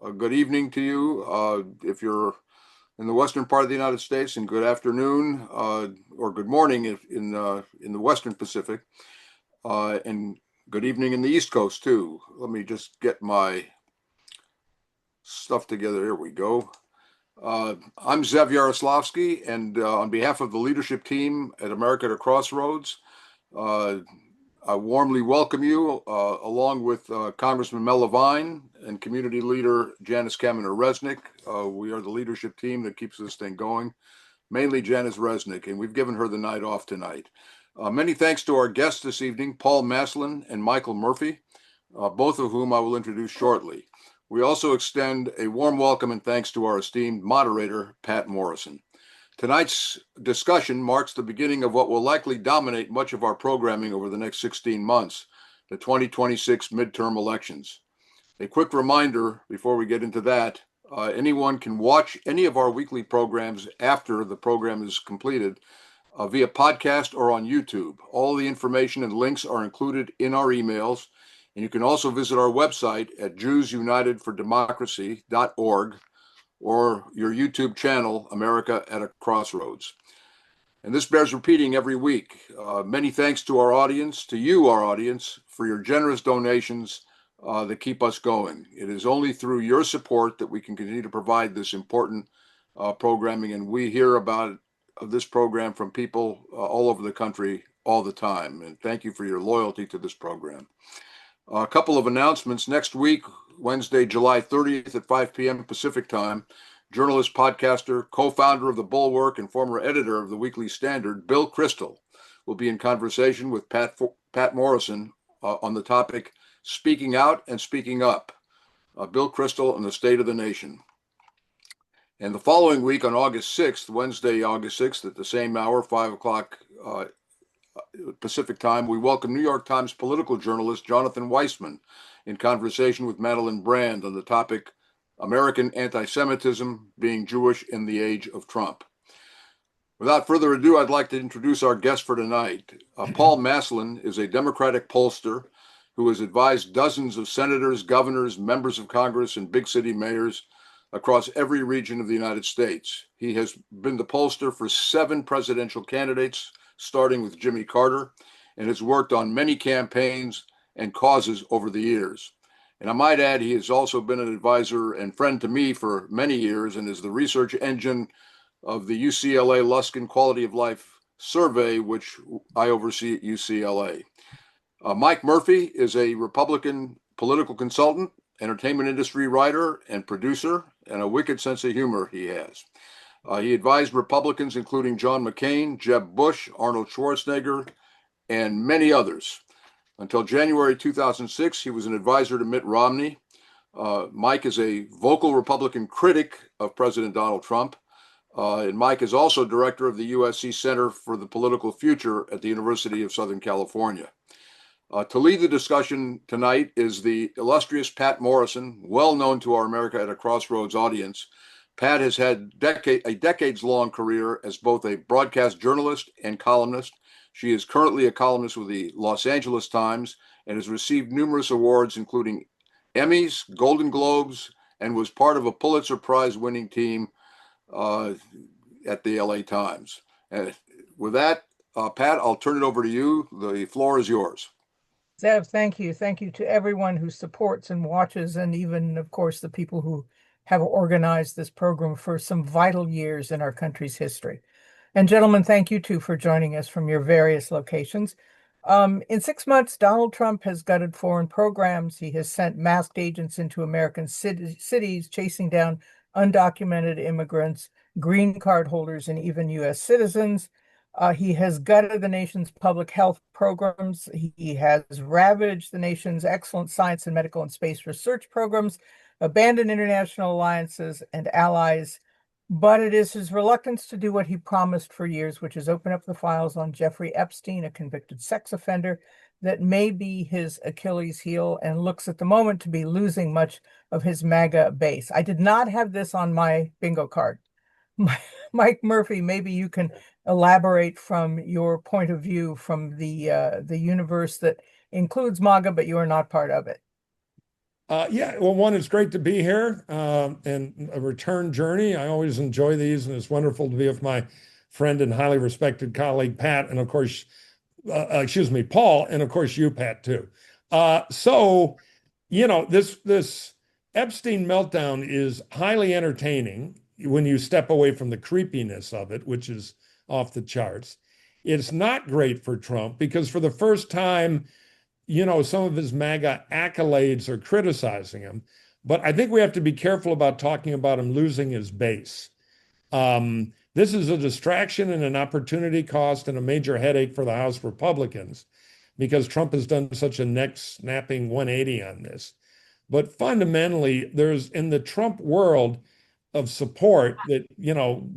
Good evening to you. If you're in the western part of the United States, and good afternoon or good morning if in the Western Pacific, and good evening in the East Coast too. Let me just get my stuff together. Here we go. I'm Zev Yaroslavsky, and on behalf of the leadership team at America at Crossroads, uh, I warmly welcome you, along with Congressman Mel Levine and Community Leader Janice Kaminer-Resnick. We are the leadership team that keeps this thing going, mainly Janice Resnick, and we've given her the night off tonight. Many thanks to our guests this evening, Paul Maslin and Michael Murphy, both of whom I will introduce shortly. We also extend a warm welcome and thanks to our esteemed moderator, Patt Morrison. Tonight's discussion marks the beginning of what will likely dominate much of our programming over the next 16 months, the 2026 midterm elections. A quick reminder before we get into that, anyone can watch any of our weekly programs after the program is completed via podcast or on YouTube. All the information and links are included in our emails, and you can also visit our website at JewsUnitedForDemocracy.org or your YouTube channel, America at a Crossroads. And this bears repeating every week. Many thanks to our audience, to you, our audience, for your generous donations that keep us going. It is only through your support that we can continue to provide this important programming, and we hear about this program from people all over the country all the time. And thank you for your loyalty to this program. A couple of announcements. Next week, Wednesday, July 30th at 5 p.m. Pacific time, journalist, podcaster, co-founder of The Bulwark, and former editor of the Weekly Standard, Bill Kristol, will be in conversation with Pat Morrison on the topic Speaking Out and Speaking Up, Bill Kristol and the State of the Nation. And the following week on August 6th, Wednesday, August 6th, at the same hour, 5 o'clock Pacific time, we welcome New York Times political journalist Jonathan Weissman in conversation with Madeline Brand on the topic American anti-Semitism, being Jewish in the age of Trump. Without further ado, I'd like to introduce our guest for tonight. Paul Maslin is a Democratic pollster who has advised dozens of senators, governors, members of Congress, and big city mayors across every region of the United States. He has been the pollster for 7 presidential candidates, starting with Jimmy Carter, and has worked on many campaigns and causes over the years. And I might add, he has also been an advisor and friend to me for many years and is the research engine of the UCLA Luskin Quality of Life Survey, which I oversee at UCLA. Mike Murphy is a Republican political consultant, entertainment industry writer and producer, and a wicked sense of humor he has. He advised Republicans, including John McCain, Jeb Bush, Arnold Schwarzenegger, and many others. Until January 2006, he was an advisor to Mitt Romney. Mike is a vocal Republican critic of President Donald Trump. And Mike is also director of the USC Center for the Political Future at the University of Southern California. To lead the discussion tonight is the illustrious Patt Morrison, well known to our America at a Crossroads audience. Pat has had a decades-long career as both a broadcast journalist and columnist. She is currently a columnist with the Los Angeles Times and has received numerous awards, including Emmys, Golden Globes, and was part of a Pulitzer Prize-winning team at the LA Times. And with that, Pat, I'll turn it over to you. The floor is yours. Zev, thank you. Thank you to everyone who supports and watches, and even, of course, the people who have organized this program for some vital years in our country's history. And gentlemen, thank you too for joining us from your various locations. In 6 months, Donald Trump has gutted foreign programs. He has sent masked agents into American cities, chasing down undocumented immigrants, green card holders, and even U.S. citizens. He has gutted the nation's public health programs. He has ravaged the nation's excellent science and medical and space research programs, abandoned international alliances and allies. But it is his reluctance to do what he promised for years, which is open up the files on Jeffrey Epstein, a convicted sex offender, that may be his Achilles heel and looks at the moment to be losing much of his MAGA base. I did not have this on my bingo card. Mike Murphy, maybe you can elaborate from your point of view from the universe that includes MAGA, but you are not part of it. Yeah, well, one, it's great to be here and a return journey. I always enjoy these, and it's wonderful to be with my friend and highly respected colleague, Pat, and of course, excuse me, Paul, and of course, you, Pat, too. So, this Epstein meltdown is highly entertaining when you step away from the creepiness of it, which is off the charts. It's not great for Trump because for the first time, some of his MAGA accolades are criticizing him. But I think we have to be careful about talking about him losing his base. This is a distraction and an opportunity cost and a major headache for the House Republicans because Trump has done such a neck snapping 180 on this. But fundamentally, there's in the Trump world of support that,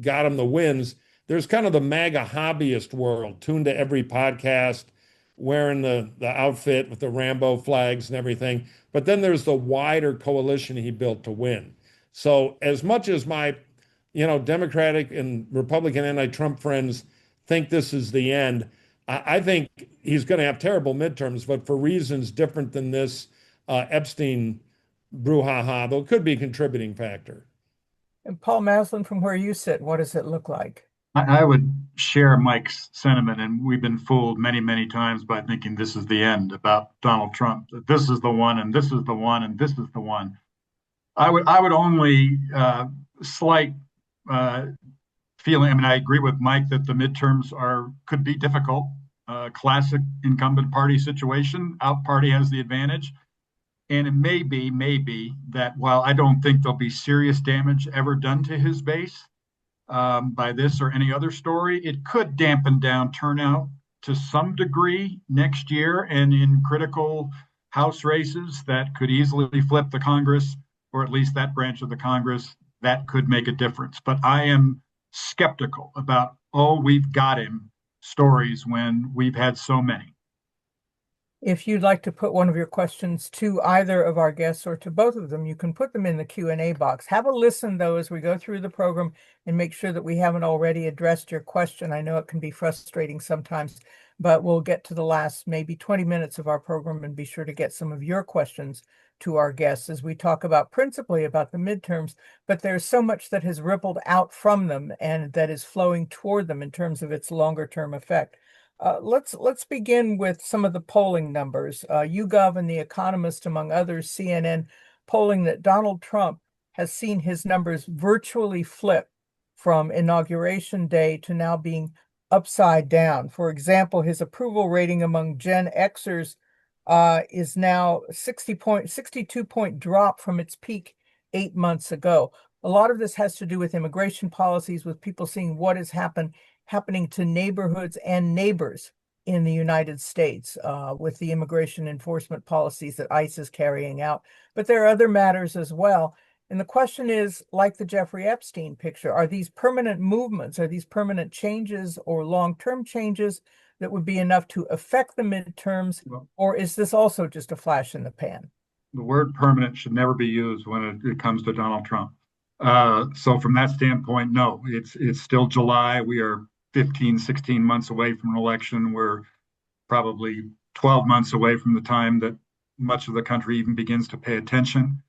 got him the wins, there's kind of the MAGA hobbyist world, tuned to every podcast, wearing the outfit with the Rambo flags and everything. But then there's the wider coalition he built to win. So as much as my, Democratic and Republican anti-Trump friends think this is the end, I think he's going to have terrible midterms, but for reasons different than this Epstein brouhaha, though it could be a contributing factor. And Paul Maslin, from where you sit, what does it look like? I would share Mike's sentiment, and we've been fooled many, many times by thinking this is the end about Donald Trump, that this is the one, and this is the one, and this is the one. I would only slight feeling. I mean, I agree with Mike that the midterms could be difficult. Classic incumbent party situation. Out party has the advantage. And it may be that while I don't think there'll be serious damage ever done to his base by this or any other story, it could dampen down turnout to some degree next year. And in critical House races that could easily flip the Congress, or at least that branch of the Congress, that could make a difference. But I am skeptical about, oh, we've got him stories when we've had so many. If you'd like to put one of your questions to either of our guests or to both of them, you can put them in the Q&A box. Have a listen, though, as we go through the program and make sure that we haven't already addressed your question. I know it can be frustrating sometimes, but we'll get to the last maybe 20 minutes of our program and be sure to get some of your questions to our guests as we talk about principally about the midterms, but there's so much that has rippled out from them and that is flowing toward them in terms of its longer term effect. Let's begin with some of the polling numbers. YouGov and The Economist, among others, CNN polling that Donald Trump has seen his numbers virtually flip from inauguration day to now being upside down. For example, his approval rating among Gen Xers is now 62-point drop from its peak 8 months ago. A lot of this has to do with immigration policies, with people seeing what has happening to neighborhoods and neighbors in the United States with the immigration enforcement policies that ICE is carrying out. But there are other matters as well. And the question is, like the Jeffrey Epstein picture, are these permanent movements, are these permanent changes or long-term changes that would be enough to affect the midterms, or is this also just a flash in the pan? The word permanent should never be used when it comes to Donald Trump. So from that standpoint, no, it's still July. We are 15, 16 months away from an election. We're probably 12 months away from the time that much of the country even begins to pay attention.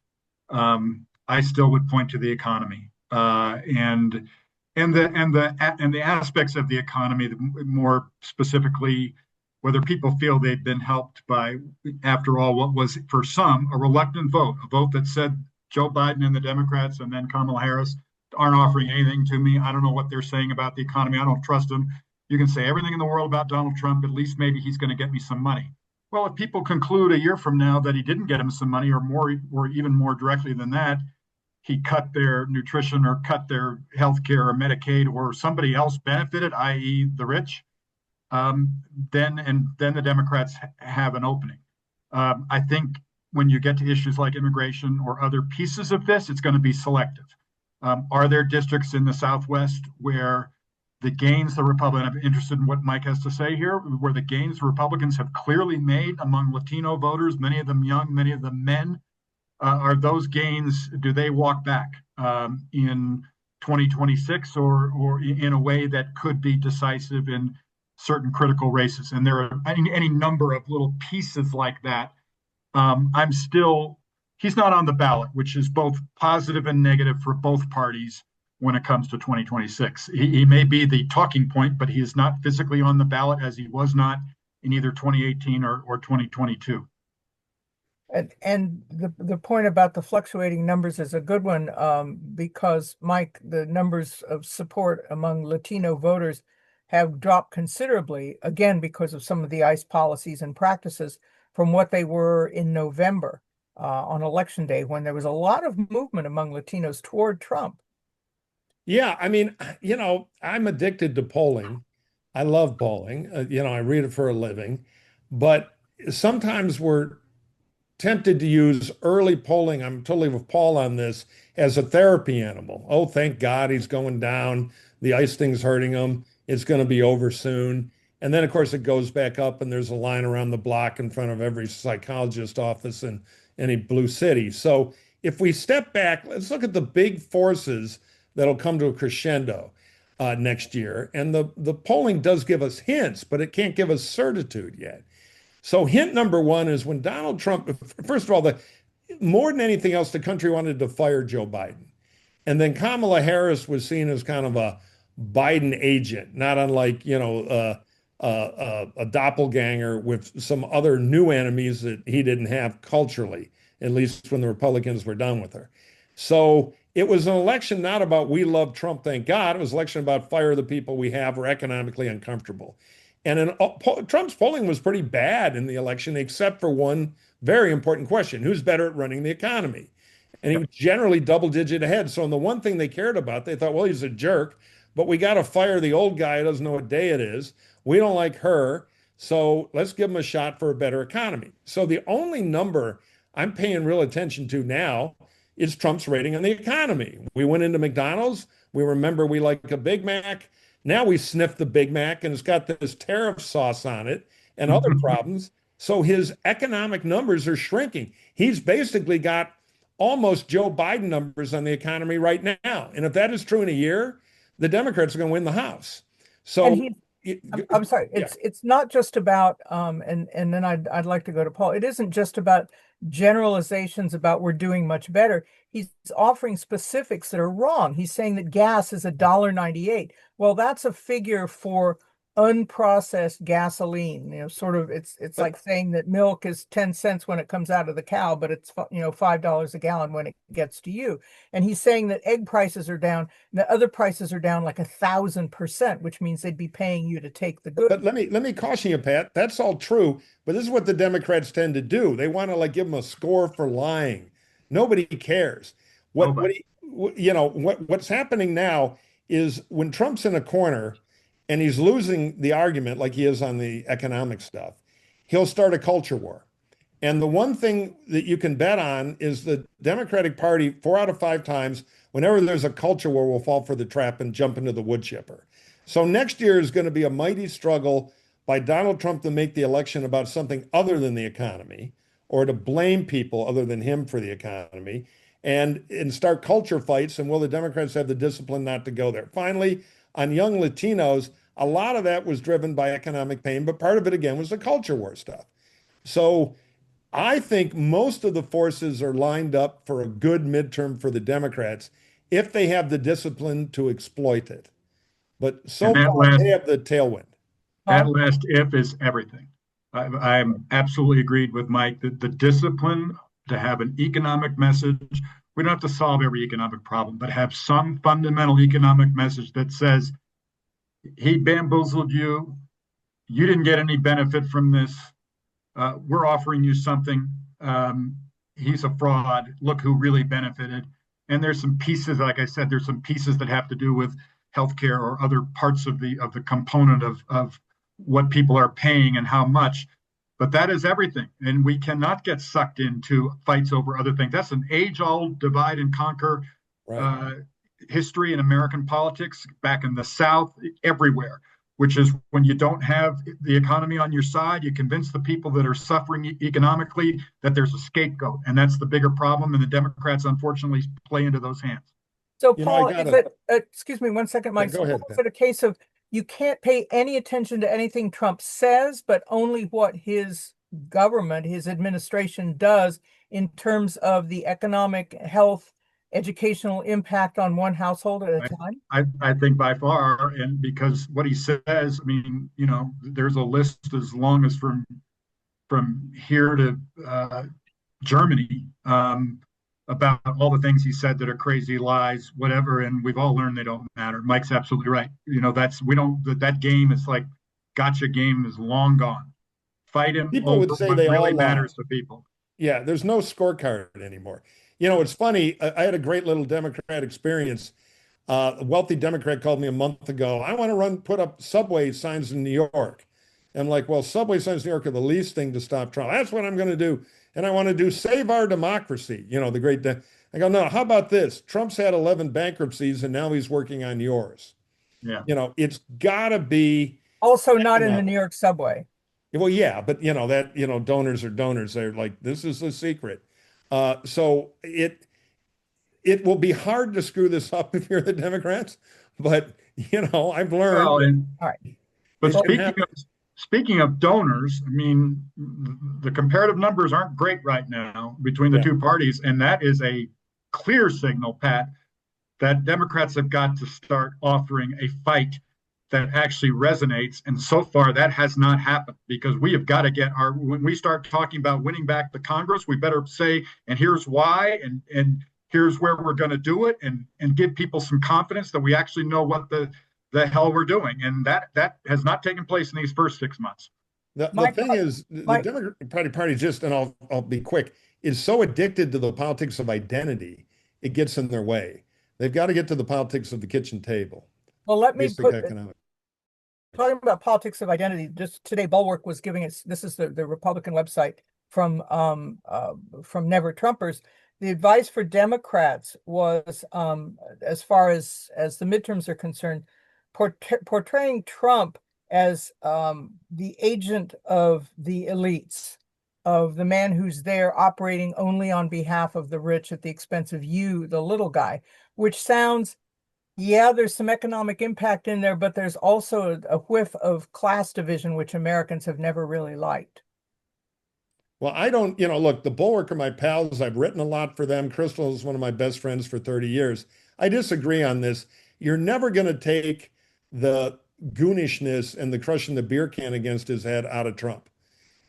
I still would point to the economy and the aspects of the economy, more specifically, whether people feel they've been helped by, after all, what was for some a reluctant vote, a vote that said Joe Biden and the Democrats and then Kamala Harris aren't offering anything to me. I don't know what they're saying about the economy. I don't trust them. You can say everything in the world about Donald Trump. At least maybe he's going to get me some money. Well, if people conclude a year from now that he didn't get him some money, or more, or even more directly than that, he cut their nutrition or cut their health care or Medicaid, or somebody else benefited, i.e. the rich, then the Democrats have an opening. I think when you get to issues like immigration or other pieces of this, it's going to be selective. Are there districts in the Southwest where the gains the Republicans, I'm interested in what Mike has to say here, where the gains the Republicans have clearly made among Latino voters, many of them young, many of them men, are those gains, do they walk back in 2026 or in a way that could be decisive in certain critical races? And there are any number of little pieces like that. I'm still he's not on the ballot, which is both positive and negative for both parties when it comes to 2026. He may be the talking point, but he is not physically on the ballot as he was not in either 2018 or 2022. And the point about the fluctuating numbers is a good one, because Mike, the numbers of support among Latino voters have dropped considerably, again, because of some of the ICE policies and practices from what they were in November on election day, when there was a lot of movement among Latinos toward Trump. Yeah, I mean, I'm addicted to polling. I love polling. I read it for a living, but sometimes we're tempted to use early polling. I'm totally with Paul on this as a therapy animal. Oh, thank God he's going down. The ICE thing's hurting him. It's going to be over soon. And then, of course, it goes back up and there's a line around the block in front of every psychologist office in any blue city. So if we step back, let's look at the big forces that'll come to a crescendo next year. And the polling does give us hints, but it can't give us certitude yet. So hint number one is when Donald Trump, first of all, more than anything else, the country wanted to fire Joe Biden. And then Kamala Harris was seen as kind of a Biden agent, not unlike, a doppelganger with some other new enemies that he didn't have culturally, at least when the Republicans were done with her. So it was an election not about we love Trump, thank God. It was an election about fire the people we have who are economically uncomfortable. And Trump's polling was pretty bad in the election, except for one very important question: who's better at running the economy? And he was generally double-digit ahead. So on the one thing they cared about, they thought, well, he's a jerk, but we got to fire the old guy who doesn't know what day it is. We don't like her, so let's give him a shot for a better economy. So the only number I'm paying real attention to now is Trump's rating on the economy. We went into McDonald's. We remember we like a Big Mac. Now we sniff the Big Mac and it's got this tariff sauce on it and other problems. So his economic numbers are shrinking. He's basically got almost Joe Biden numbers on the economy right now. And if that is true in a year, the Democrats are going to win the House. So I'm sorry, it's not just about and then I'd like to go to Paul. It isn't just about generalizations about we're doing much better. He's offering specifics that are wrong. He's saying that gas is $1.98. Well, that's a figure for unprocessed gasoline. It's like saying that milk is 10 cents when it comes out of the cow, but it's $5 a gallon when it gets to you. And he's saying that egg prices are down, and the other prices are down like 1,000%, which means they'd be paying you to take the goods. But let me caution you, Pat. That's all true, but this is what the Democrats tend to do. They want to give them a score for lying. Nobody cares. What's happening now is when Trump's in a corner and he's losing the argument like he is on the economic stuff, he'll start a culture war. And the one thing that you can bet on is the Democratic Party, 4 out of 5 times, whenever there's a culture war, will fall for the trap and jump into the wood chipper. So next year is going to be a mighty struggle by Donald Trump to make the election about something other than the economy, or to blame people other than him for the economy, and start culture fights. And will the Democrats have the discipline not to go there? Finally, on young Latinos, a lot of that was driven by economic pain, but part of it, again, was the culture war stuff. So I think most of the forces are lined up for a good midterm for the Democrats if they have the discipline to exploit it. But so far, they have the tailwind. That last if is everything. I'm absolutely agreed with Mike that the discipline to have an economic message, we don't have to solve every economic problem, but have some fundamental economic message that says, he bamboozled you. You didn't get any benefit from this. We're offering you something. He's a fraud. Look who really benefited. And there's some pieces, like I said, there's some pieces that have to do with healthcare or other parts of the component of what people are paying and how much. But that is everything. And we cannot get sucked into fights over other things. That's an age-old divide and conquer history in American politics, back in the South, everywhere, which is when you don't have the economy on your side, you convince the people that are suffering economically that there's a scapegoat. And that's the bigger problem. And the Democrats, unfortunately, play into those hands. So, Paul, excuse me 1 second, Mike. Go ahead. Is it a case of you can't pay any attention to anything Trump says, but only what his government, his administration does in terms of the economic, health, educational impact on one household at a time? I think by far, and because what he says, I mean, there's a list as long as from here to Germany, about all the things he said that are crazy lies, whatever, and we've all learned they don't matter. Mike's absolutely right. That game is like gotcha game is long gone. Fight him People would over say what they really all lie. matters to people. Yeah, there's no scorecard anymore. It's funny. I had a great little Democrat experience. A wealthy Democrat called me a month ago. I want to put up subway signs in New York. I'm like, well, subway signs in New York are the least thing to stop Trump. That's what I'm going to do. And I want to do save our democracy. The great. I go, no, how about this? Trump's had 11 bankruptcies and now he's working on yours. Yeah. It's got to be. Also not in the New York subway. Well, yeah, but donors are donors. They're like, this is the secret. So it will be hard to screw this up if you're the Democrats, but I've learned. Well, All right. But speaking of donors, I mean, the comparative numbers aren't great right now between the two parties, and that is a clear signal, Pat, that Democrats have got to start offering a fight that actually resonates. And so far, that has not happened, because we have got to when we start talking about winning back the Congress, we better say, and here's why, and here's where we're going to do it, and give people some confidence that we actually know what the hell we're doing. And that has not taken place in these first 6 months. The thing is, the Democratic Party just, and I'll be quick, is so addicted to the politics of identity, it gets in their way. They've got to get to the politics of the kitchen table. Well, let me talking about politics of identity. Just today, Bulwark was giving us, this is the Republican website from Never Trumpers. The advice for Democrats was, as far as the midterms are concerned, portraying Trump as the agent of the elites, of the man who's there operating only on behalf of the rich at the expense of you, the little guy, which sounds, yeah, there's some economic impact in there, but there's also a whiff of class division, which Americans have never really liked. Well, I don't, look, the Bulwark are my pals. I've written a lot for them. Crystal is one of my best friends for 30 years. I disagree on this. You're never going to take the goonishness and the crushing the beer can against his head out of Trump.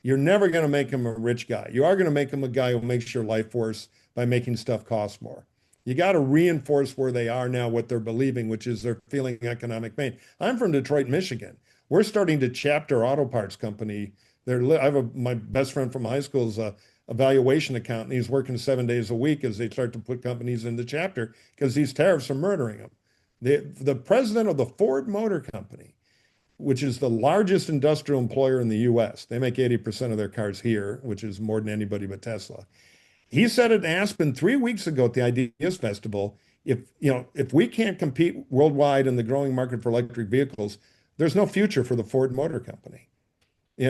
You're never going to make him a rich guy. You are going to make him a guy who makes your life worse by making stuff cost more. You got to reinforce where they are now, what they're believing, which is they're feeling economic pain. I'm from Detroit, Michigan. We're starting to chapter auto parts company. My best friend from high school is a valuation accountant. He's working 7 days a week as they start to put companies into chapter because these tariffs are murdering them. The president of the Ford Motor Company, which is the largest industrial employer in the U.S., they make 80% of their cars here, which is more than anybody but Tesla. He said at Aspen 3 weeks ago at the Ideas Festival, if we can't compete worldwide in the growing market for electric vehicles, there's no future for the Ford Motor Company.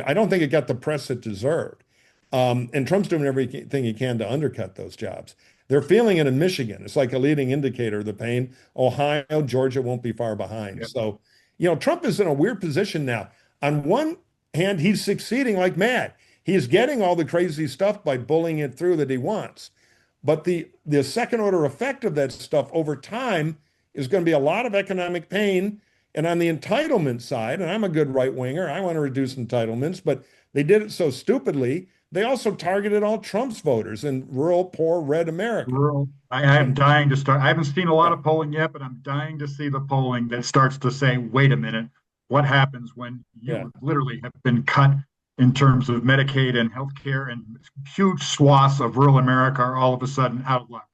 I don't think it got the press it deserved. And Trump's doing everything he can to undercut those jobs. They're feeling it in Michigan. It's like a leading indicator of the pain. Ohio, Georgia won't be far behind. Yep. So, Trump is in a weird position now. On one hand, he's succeeding like mad. He's getting all the crazy stuff by bullying it through that he wants. But the second order effect of that stuff over time is going to be a lot of economic pain. And on the entitlement side, and I'm a good right winger, I want to reduce entitlements, but they did it so stupidly. They also targeted all Trump's voters in rural, poor, red America. I am dying to start. I haven't seen a lot of polling yet, but I'm dying to see the polling that starts to say, wait a minute, what happens when you literally have been cut in terms of Medicaid and healthcare, and huge swaths of rural America are all of a sudden out of luck.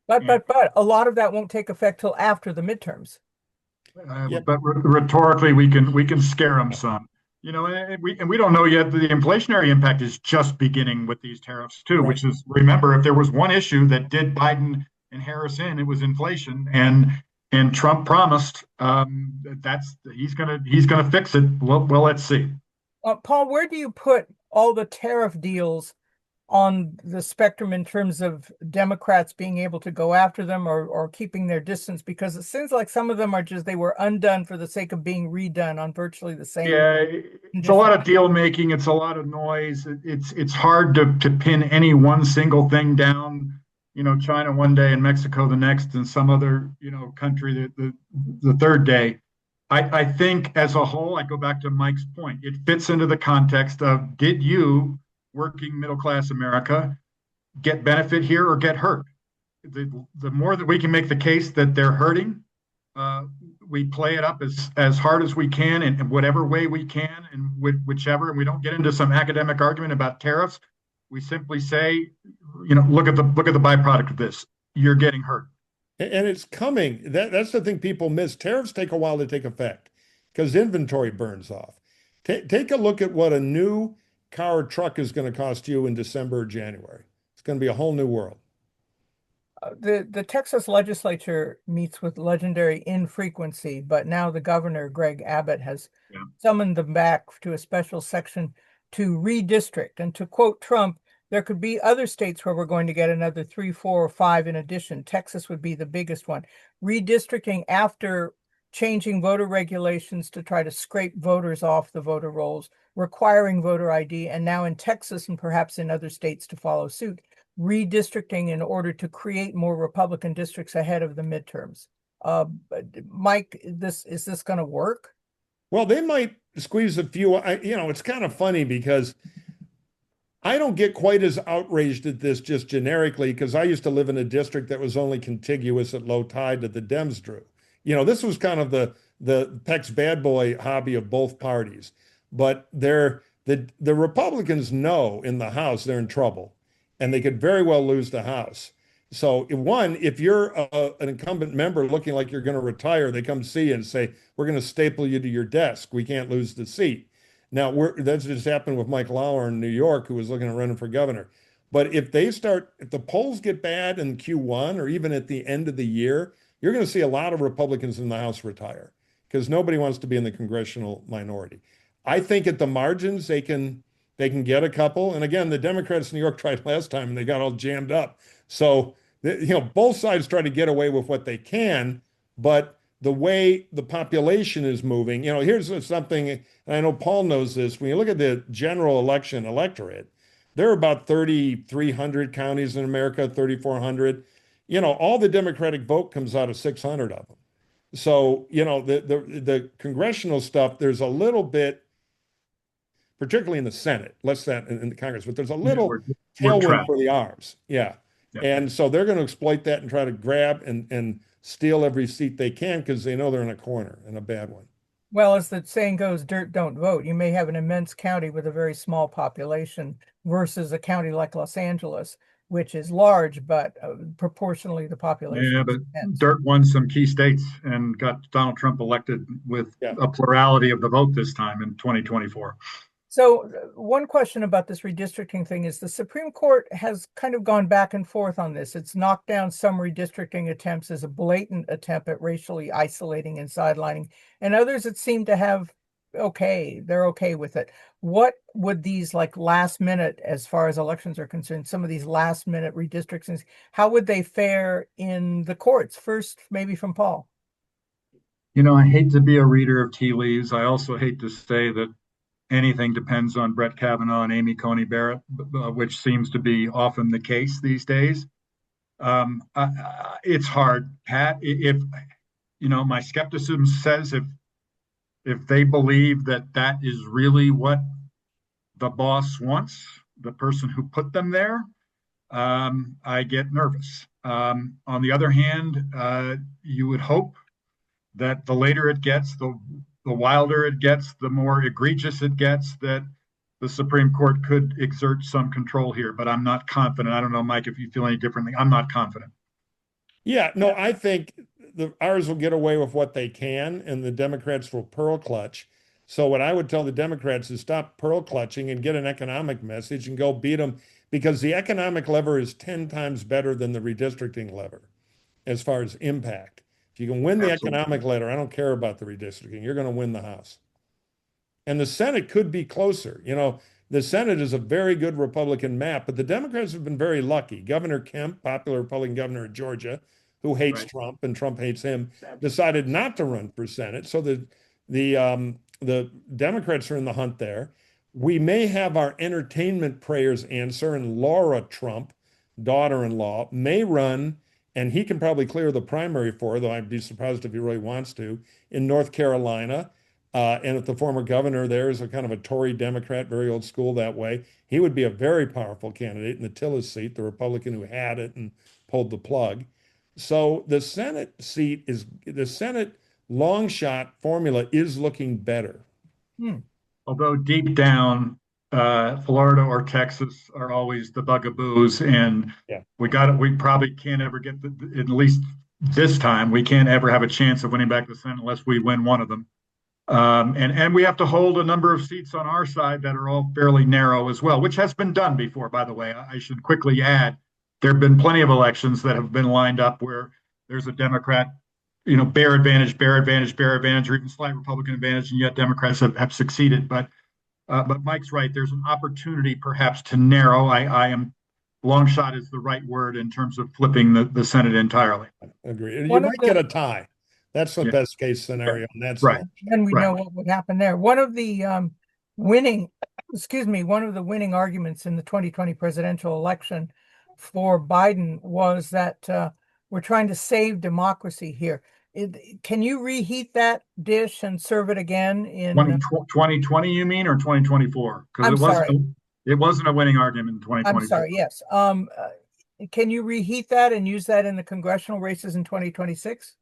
But a lot of that won't take effect till after the midterms. But rhetorically, we can scare them some. And we don't know yet. The inflationary impact is just beginning with these tariffs too, which is, remember, if there was one issue that did Biden and Harris in, it was inflation, and Trump promised he's gonna fix it. Well, let's see. Paul, where do you put all the tariff deals on the spectrum in terms of Democrats being able to go after them or keeping their distance? Because it seems like some of them are just, they were undone for the sake of being redone on virtually the same Yeah, it's a lot of deal making. It's a lot of noise. It's hard to pin any one single thing down. China one day and Mexico the next, and some other country the third day. I think as a whole, I go back to Mike's point. It fits into the context of, did you, working middle class America, get benefit here or get hurt? The more that we can make the case that they're hurting, we play it up as hard as we can in whatever way we can, and whichever. And we don't get into some academic argument about tariffs. We simply say, look at the byproduct of this. You're getting hurt. And it's coming. That's the thing people miss. Tariffs take a while to take effect because inventory burns off. Take a look at what a new car or truck is going to cost you in December or January. It's going to be a whole new world. The Texas legislature meets with legendary infrequency, but now the governor, Greg Abbott, has summoned them back to a special section to redistrict. And to quote Trump, there could be other states where we're going to get another 3, 4, or 5 in addition. Texas would be the biggest one. Redistricting after changing voter regulations to try to scrape voters off the voter rolls, requiring voter ID, and now in Texas and perhaps in other states to follow suit, redistricting in order to create more Republican districts ahead of the midterms. Mike, is this going to work? Well, they might squeeze a few. It's kind of funny because I don't get quite as outraged at this just generically, because I used to live in a district that was only contiguous at low tide that the Dems drew. This was kind of the Peck's bad boy hobby of both parties. But the Republicans know in the House they're in trouble, and they could very well lose the House. So one, if you're an incumbent member looking like you're going to retire, they come see you and say, we're going to staple you to your desk. We can't lose the seat. Now, that's just happened with Mike Lauer in New York, who was looking at running for governor. But if the polls get bad in Q1 or even at the end of the year, you're going to see a lot of Republicans in the House retire because nobody wants to be in the congressional minority. I think at the margins, they can get a couple. And again, the Democrats in New York tried last time and they got all jammed up. So, both sides try to get away with what they can, but the way the population is moving, here's something, and I know Paul knows this. When you look at the general election electorate, there are about 3,300 counties in America, 3,400. All the Democratic vote comes out of 600 of them. So, the congressional stuff, there's a little bit, particularly in the Senate, less than in the Congress, but there's a little tailwind for the arms. Yeah. And so they're going to exploit that and try to grab and steal every seat they can because they know they're in a corner, and a bad one. Well, as the saying goes, dirt don't vote. You may have an immense county with a very small population versus a county like Los Angeles, which is large, but proportionally the population. Yeah, but dirt won some key states and got Donald Trump elected with a plurality of the vote this time in 2024. So one question about this redistricting thing is the Supreme Court has kind of gone back and forth on this. It's knocked down some redistricting attempts as a blatant attempt at racially isolating and sidelining, and others it seemed to have, they're okay with it. What would these last minute, as far as elections are concerned, some of these last minute redistrictions, how would they fare in the courts? First, maybe from Paul. I hate to be a reader of tea leaves. I also hate to say that anything depends on Brett Kavanaugh and Amy Coney Barrett, which seems to be often the case these days. It's hard, Pat. If my skepticism says if they believe that is really what the boss wants, the person who put them there, I get nervous. On the other hand, you would hope that the later it gets, the wilder it gets, the more egregious it gets, that the Supreme Court could exert some control here. But I'm not confident. I don't know, Mike, if you feel any differently. I'm not confident. Yeah, no, I think ours will get away with what they can, and the Democrats will pearl clutch. So what I would tell the Democrats is stop pearl clutching and get an economic message and go beat them, because the economic lever is 10 times better than the redistricting lever as far as impact. If you can win the economic lever, I don't care about the redistricting. You're going to win the House. And the Senate could be closer. The Senate is a very good Republican map, but the Democrats have been very lucky. Governor Kemp, popular Republican governor of Georgia, who hates Right. Trump and Trump hates him, decided not to run for Senate. So the Democrats are in the hunt there. We may have our entertainment prayers answer, and Laura Trump, daughter-in-law, may run, and he can probably clear the primary for her, though I'd be surprised if he really wants to, in North Carolina. And if the former governor there is a kind of a Tory Democrat, very old school that way, he would be a very powerful candidate in the Tillis seat, the Republican who had it and pulled the plug. So the Senate long shot formula is looking better. Although deep down, Florida or Texas are always the bugaboos, and we probably can't ever get at least this time, we can't ever have a chance of winning back the Senate unless we win one of them. And we have to hold a number of seats on our side that are all fairly narrow as well, which has been done before, by the way. I should quickly add, there have been plenty of elections that have been lined up where there's a Democrat, bare advantage, or even slight Republican advantage, and yet Democrats have succeeded. But Mike's right. There's an opportunity perhaps to narrow. I am long shot is the right word in terms of flipping the Senate entirely. Agree. You might get a tie. That's the best case scenario. And that's right. And we know what would happen there. One of the winning arguments in the 2020 presidential election for Biden was that we're trying to save democracy here. Can you reheat that dish and serve it again in 2020, you mean, or 2024? Because it wasn't a winning argument in 2024. I'm sorry, yes. Can you reheat that and use that in the congressional races in 2026?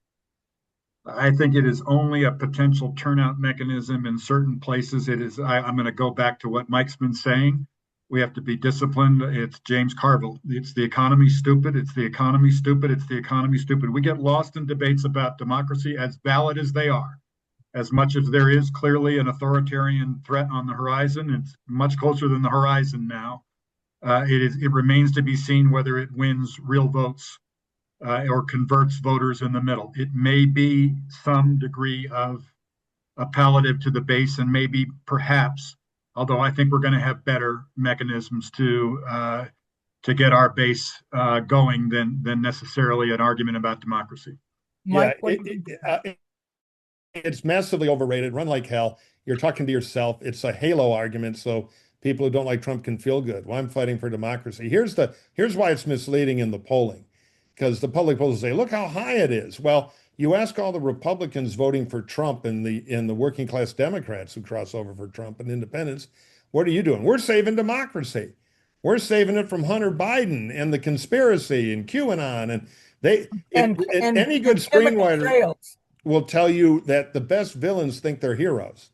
I think it is only a potential turnout mechanism in certain places. It is. I'm going to go back to what Mike's been saying. We have to be disciplined. It's James Carville. It's the economy stupid. It's the economy stupid. It's the economy stupid. We get lost in debates about democracy, as valid as they are. As much as there is clearly an authoritarian threat on the horizon, it's much closer than the horizon now. It remains to be seen whether it wins real votes or converts voters in the middle. It may be some degree of a palliative to the base, and maybe perhaps, although I think we're going to have better mechanisms to get our base going than necessarily an argument about democracy. Mike, it's massively overrated. Run like hell. You're talking to yourself. It's a halo argument, so people who don't like Trump can feel good. Well, I'm fighting for democracy. Here's why it's misleading in the polling. Because the public polls say, look how high it is. Well, you ask all the Republicans voting for Trump and the working class Democrats who cross over for Trump and independents, what are you doing? We're saving democracy. We're saving it from Hunter Biden and the conspiracy and QAnon. And any good screenwriter will tell you that the best villains think they're heroes.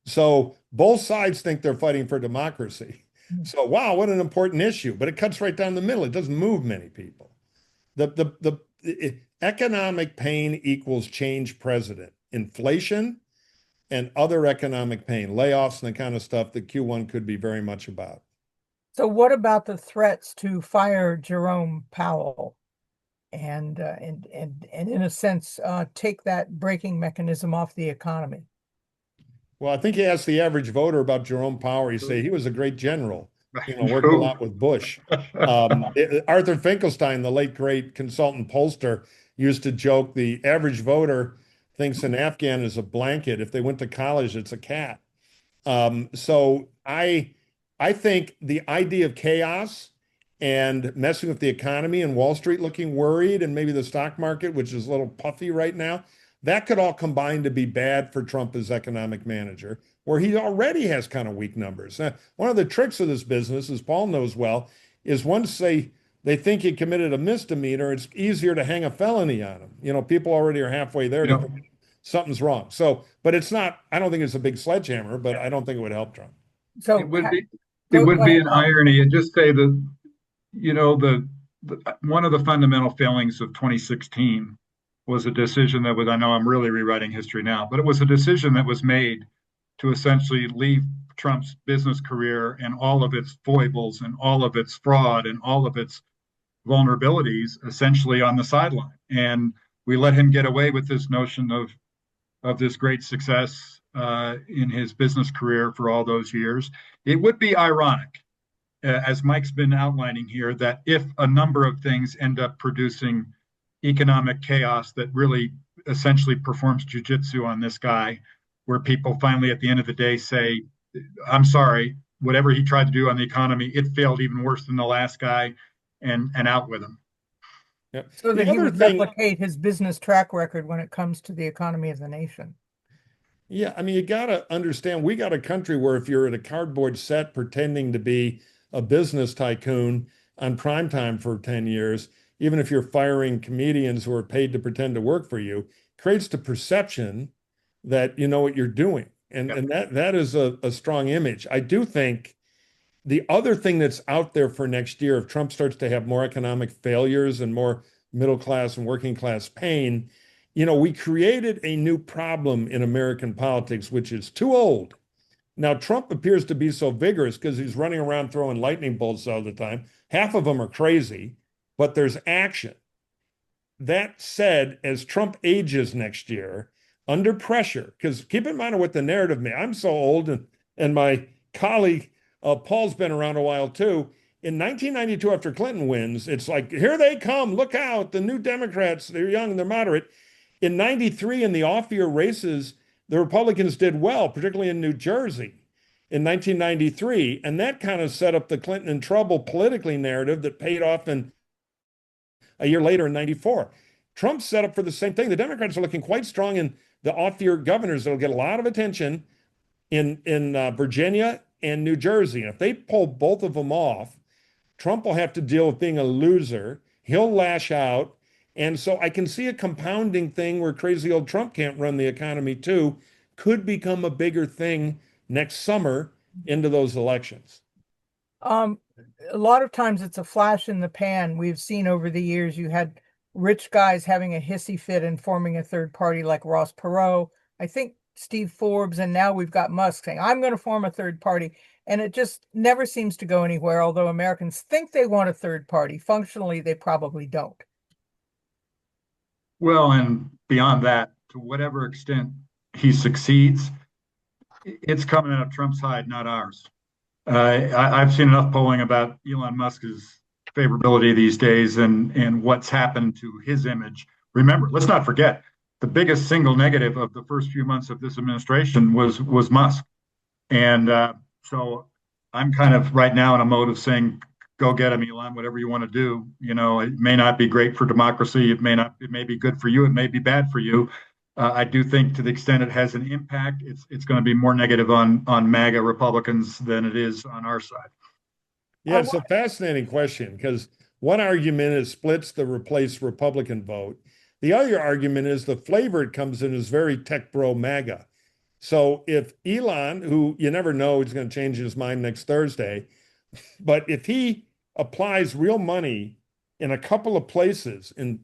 So both sides think they're fighting for democracy. So wow, what an important issue. But it cuts right down the middle. It doesn't move many people. The economic pain equals change precedent. Inflation and other economic pain, layoffs and the kind of stuff that Q1 could be very much about. So what about the threats to fire Jerome Powell and in a sense take that braking mechanism off the economy? Well, I think you asked the average voter about Jerome Powell. You say he was a great general. Worked a lot with Bush. Arthur Finkelstein, the late great consultant pollster, used to joke the average voter thinks an Afghan is a blanket. If they went to college, it's a cat. So I think the idea of chaos and messing with the economy and Wall Street looking worried and maybe the stock market, which is a little puffy right now, that could all combine to be bad for Trump as economic manager, where he already has kind of weak numbers. Now, one of the tricks of this business, as Paul knows well, is once they think he committed a misdemeanor, it's easier to hang a felony on him. People already are halfway there. Something's wrong. So, but it's not, I don't think it's a big sledgehammer, but I don't think it would help Trump. So it would be an irony, and just say that, one of the fundamental failings of 2016 was a decision that was, I know I'm really rewriting history now, but it was a decision that was made to essentially leave Trump's business career and all of its foibles and all of its fraud and all of its vulnerabilities essentially on the sideline. And we let him get away with this notion of this great success in his business career for all those years. It would be ironic, as Mike's been outlining here, that if a number of things end up producing economic chaos that really essentially performs jujitsu on this guy, where people finally at the end of the day say, I'm sorry, whatever he tried to do on the economy, it failed even worse than the last guy, and out with him. Yeah. So The that he other would thing, replicate his business track record when it comes to the economy of the nation. yeah, I mean, you got to understand, we got a country where if you're at a cardboard set pretending to be a business tycoon on prime time for 10 years, even if you're firing comedians who are paid to pretend to work for you, creates the perception that you know what you're doing. And that is a strong image. I do think the other thing that's out there for next year, if Trump starts to have more economic failures and more middle class and working class pain, we created a new problem in American politics, which is too old. Now, Trump appears to be so vigorous because he's running around throwing lightning bolts all the time. Half of them are crazy, but there's action. That said, as Trump ages next year, under pressure, because keep in mind what the narrative may, I'm so old, and my colleague Paul's been around a while too. In 1992, after Clinton wins, it's like, here they come, look out, the new Democrats, they're young, they're moderate. In 93, in the off-year races, the Republicans did well, particularly in New Jersey in 1993. And that kind of set up the Clinton in trouble politically narrative that paid off in a year later in 94. Trump's set up for the same thing. The Democrats are looking quite strong in the off-year governors that'll get a lot of attention in Virginia and New Jersey. And if they pull both of them off, Trump will have to deal with being a loser. He'll lash out. And so I can see a compounding thing where crazy old Trump can't run the economy too, could become a bigger thing next summer into those elections. A lot of times it's a flash in the pan. We've seen over the years, you had rich guys having a hissy fit and forming a third party like Ross Perot, I think Steve Forbes, and now we've got Musk saying, I'm going to form a third party. And it just never seems to go anywhere, although Americans think they want a third party. Functionally, they probably don't. Well, and beyond that, to whatever extent he succeeds, it's coming out of Trump's hide, not ours. I've seen enough polling about Elon Musk's favorability these days and what's happened to his image. Remember, let's not forget, the biggest single negative of the first few months of this administration was Musk. And so I'm kind of right now in a mode of saying, go get him, Elon, whatever you want to do. It may not be great for democracy. It may be good for you. It may be bad for you. I do think to the extent it has an impact, it's going to be more negative on MAGA Republicans than it is on our side. Yeah, it's a fascinating question because one argument is splits the replace Republican vote. The other argument is the flavor it comes in is very tech bro MAGA. So if Elon, who you never know, is going to change his mind next Thursday, but if he applies real money in a couple of places in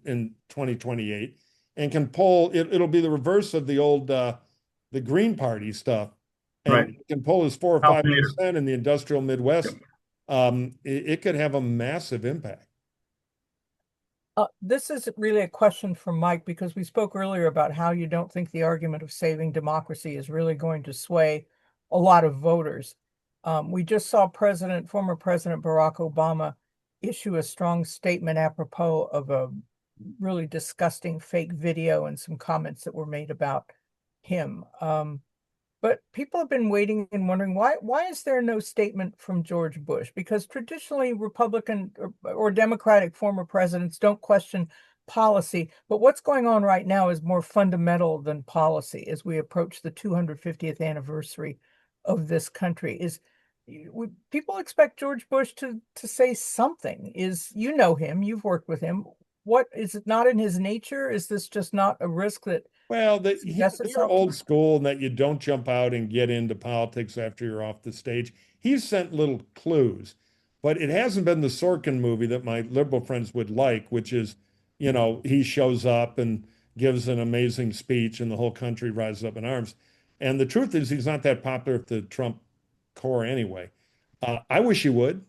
2028 and can pull, it'll be the reverse of the old the Green Party stuff, and right, can pull his 4 or 5% in the industrial Midwest. It could have a massive impact. This is really a question for Mike, because we spoke earlier about how you don't think the argument of saving democracy is really going to sway a lot of voters. We just saw former President Barack Obama issue a strong statement apropos of a really disgusting fake video and some comments that were made about him. But people have been waiting and wondering, why is there no statement from George Bush? Because traditionally Republican or Democratic former presidents don't question policy, but what's going on right now is more fundamental than policy as we approach the 250th anniversary of this country. People expect George Bush to say something. Him, you've worked with him. What is it not in his nature? Is this just not a risk that? Well, you're old school and that you don't jump out and get into politics after you're off the stage. He's sent little clues, but it hasn't been the Sorkin movie that my liberal friends would like, which is, he shows up and gives an amazing speech and the whole country rises up in arms. And the truth is he's not that popular with the Trump core anyway. I wish he would,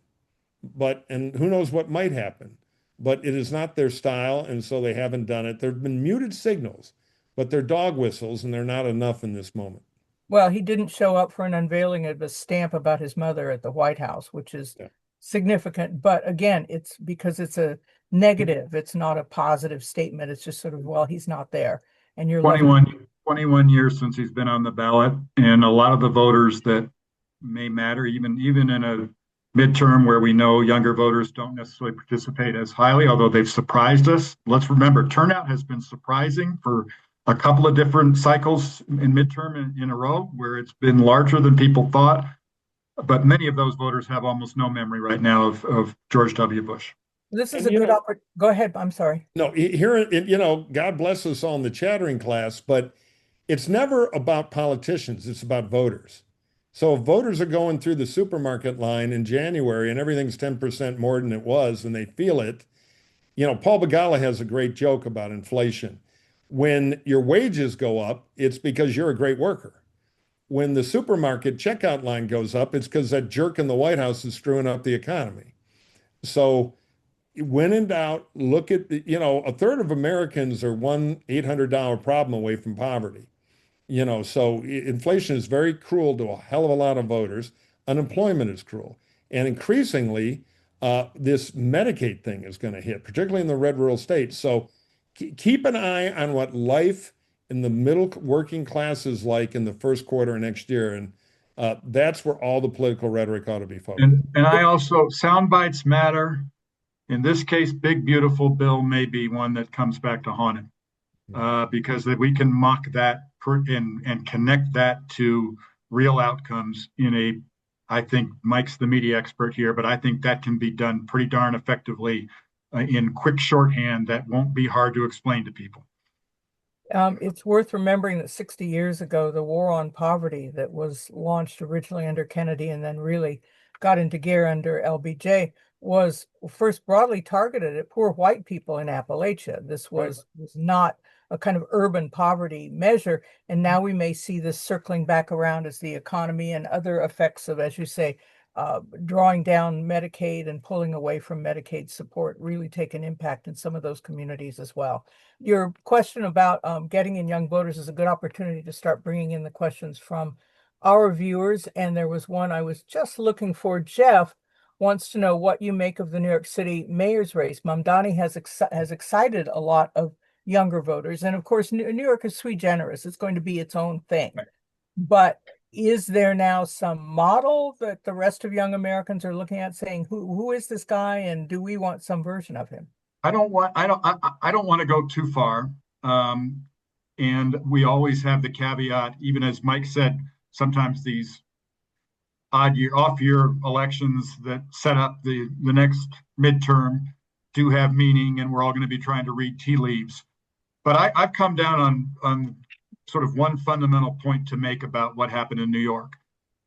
and who knows what might happen. But it is not their style, and so they haven't done it. There have been muted signals, but they're dog whistles, and they're not enough in this moment. Well, he didn't show up for an unveiling of a stamp about his mother at the White House, which is Yeah. significant. But again, it's because it's a negative. It's not a positive statement. It's just sort of, well, he's not there. And you're left. 21 years since he's been on the ballot, and a lot of the voters that may matter, even in a midterm where we know younger voters don't necessarily participate as highly, although they've surprised us. Let's remember, turnout has been surprising for a couple of different cycles in midterm in a row where it's been larger than people thought. But many of those voters have almost no memory right now of George W. Bush. This is And, a good opportunity. Go ahead. I'm sorry. No, here, God bless us all in the chattering class, but it's never about politicians. It's about voters. So if voters are going through the supermarket line in January and everything's 10% more than it was and they feel it, Paul Begala has a great joke about inflation. When your wages go up, it's because you're a great worker. When the supermarket checkout line goes up, it's because that jerk in the White House is screwing up the economy. So when in doubt, look at a third of Americans are $1-800 problem away from poverty. So inflation is very cruel to a hell of a lot of voters. Unemployment is cruel. And increasingly, this Medicaid thing is going to hit, particularly in the red rural states. So keep an eye on what life in the middle working class is like in the first quarter of next year. And that's where all the political rhetoric ought to be focused. And I also, sound bites matter. In this case, big, beautiful bill may be one that comes back to haunt him because we can mock that and connect that to real outcomes I think Mike's the media expert here, but I think that can be done pretty darn effectively in quick shorthand that won't be hard to explain to people. It's worth remembering that 60 years ago, the war on poverty that was launched originally under Kennedy and then really got into gear under LBJ was first broadly targeted at poor white people in Appalachia. This was not a kind of urban poverty measure. And now we may see this circling back around as the economy and other effects of, as you say, drawing down Medicaid and pulling away from Medicaid support really take an impact in some of those communities as well. Your question about getting in young voters is a good opportunity to start bringing in the questions from our viewers. And there was one I was just looking for. Jeff wants to know what you make of the New York City mayor's race. Mamdani has excited a lot of younger voters. And of course, New York is sui generis. It's going to be its own thing. Right. But is there now some model that the rest of young Americans are looking at saying, who is this guy and do we want some version of him? I don't want to go too far. And we always have the caveat, even as Mike said, sometimes these off year elections that set up the next midterm do have meaning, and we're all going to be trying to read tea leaves. But I've come down on sort of one fundamental point to make about what happened in New York.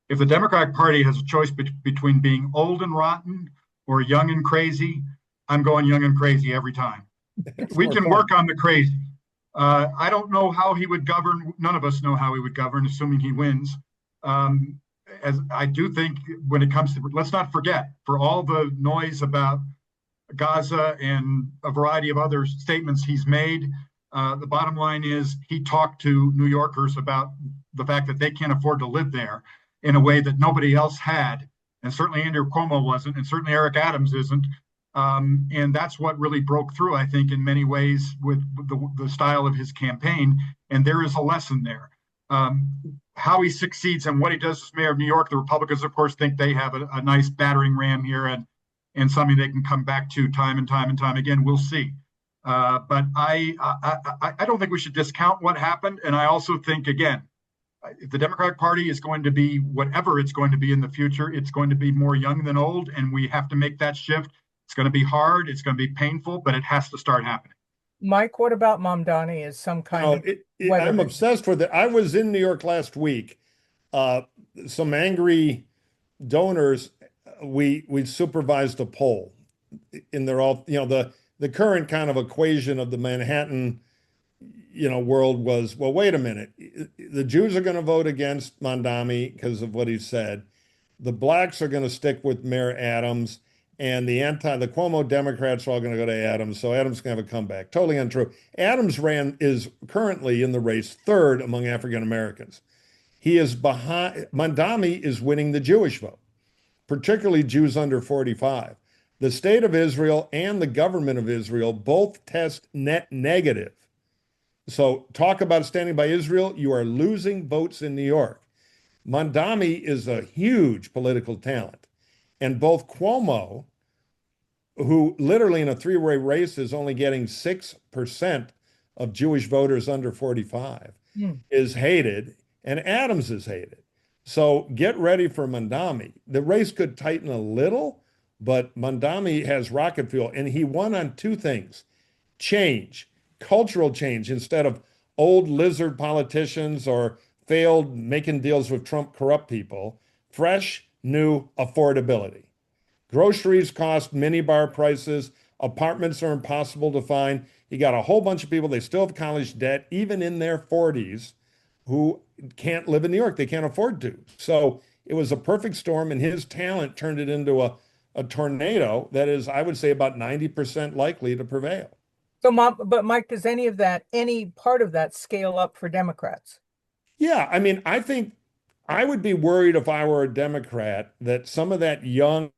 If the Democratic Party has a choice between being old and rotten or young and crazy, I'm going young and crazy every time. We can work on the crazy. I don't know how he would govern. None of us know how he would govern, assuming he wins. As I do think when it comes to, let's not forget, for all the noise about Gaza and a variety of other statements he's made, the bottom line is he talked to New Yorkers about the fact that they can't afford to live there in a way that nobody else had. And certainly Andrew Cuomo wasn't, and certainly Eric Adams isn't. And that's what really broke through, I think, in many ways with the style of his campaign. And there is a lesson there. How he succeeds and what he does as mayor of New York, the Republicans, of course, think they have a nice battering ram here and something they can come back to time and time and time again. We'll see. But I don't think we should discount what happened. And I also think, again, if the Democratic Party is going to be whatever it's going to be in the future, it's going to be more young than old. And we have to make that shift. It's going to be hard. It's going to be painful, but it has to start happening. Mike, what about Mamdani as some kind of... I'm obsessed with it. I was in New York last week. Some angry donors, we supervised a poll. And they're all, the current kind of equation of the Manhattan, world was, well, wait a minute. The Jews are going to vote against Mamdani because of what he said. The blacks are going to stick with Mayor Adams. And the Cuomo Democrats are all going to go to Adams, so Adams can have a comeback. Totally untrue. Adams is currently in the race third among African Americans. He is behind, Mandami is winning the Jewish vote, particularly Jews under 45. The state of Israel and the government of Israel both test net negative. So talk about standing by Israel. You are losing votes in New York. Mandami is a huge political talent. And both Cuomo, who literally in a three-way race is only getting 6% of Jewish voters under 45, is hated, and Adams is hated. So get ready for Mandami. The race could tighten a little, but Mandami has rocket fuel, and he won on two things: change, cultural change, instead of old lizard politicians or failed making deals with Trump corrupt people, fresh, new affordability. Groceries cost minibar prices. Apartments are impossible to find. You got a whole bunch of people, they still have college debt, even in their 40s, who can't live in New York. They can't afford to. So it was a perfect storm, and his talent turned it into a tornado that is, I would say, about 90% likely to prevail. So, but Mike, does any part of that scale up for Democrats? Yeah, I mean, I think I would be worried if I were a Democrat that some of that young,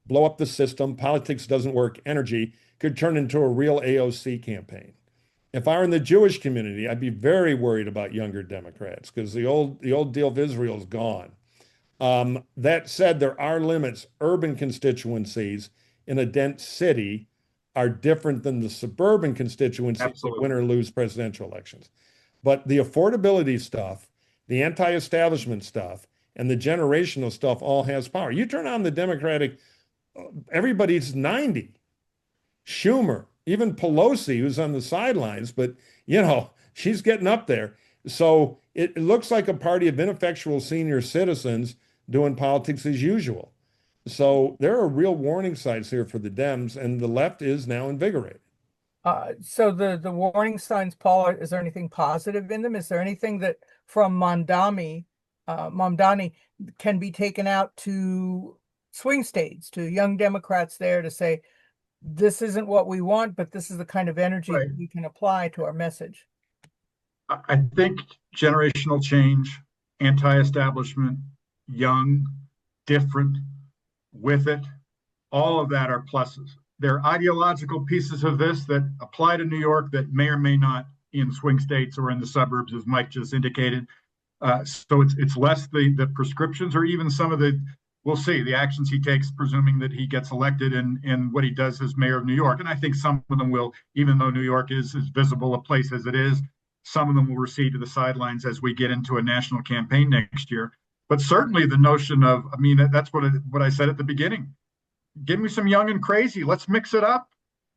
blow up the system, politics doesn't work, energy could turn into a real AOC campaign. If I were in the Jewish community, I'd be very worried about younger Democrats because the old deal of Israel is gone. That said, there are limits. Urban constituencies in a dense city are different than the suburban constituencies that win or lose presidential elections. But the affordability stuff, the anti-establishment stuff, and the generational stuff all has power. You turn on the Democratic, everybody's 90. Schumer, even Pelosi, who's on the sidelines, but she's getting up there. So it looks like a party of ineffectual senior citizens doing politics as usual. So there are real warning signs here for the Dems, and the left is now invigorated. So the warning signs, Paul, is there anything positive in them? Is there anything that from Mamdani can be taken out to swing states, to young Democrats there to say, this isn't what we want, but this is the kind of energy that we can apply to our message? I think generational change, anti-establishment, young, different, with it, all of that are pluses. There are ideological pieces of this that apply to New York that may or may not in swing states or in the suburbs, as Mike just indicated. So it's less the prescriptions or even some of we'll see, the actions he takes, presuming that he gets elected and what he does as mayor of New York. And I think some of them will, even though New York is as visible a place as it is, some of them will recede to the sidelines as we get into a national campaign next year. But certainly the notion of, I mean, that's what I said at the beginning. Give me some young and crazy. Let's mix it up.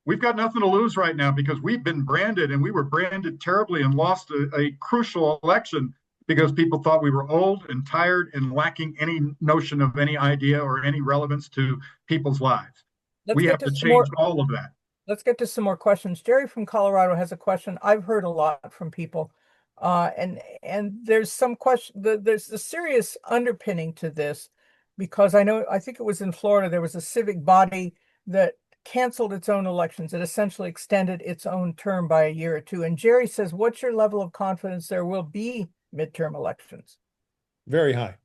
We've got nothing to lose right now because we've been branded, and we were branded terribly and lost a crucial election because people thought we were old and tired and lacking any notion of any idea or any relevance to people's lives. We have to change all of that. Let's get to some more questions. Jerry from Colorado has a question. I've heard a lot from people. And there's some question, there's a serious underpinning to this, because I think it was in Florida, there was a civic body that canceled its own elections. It essentially extended its own term by a year or two. And Jerry says, what's your level of confidence there will be midterm elections? Very high.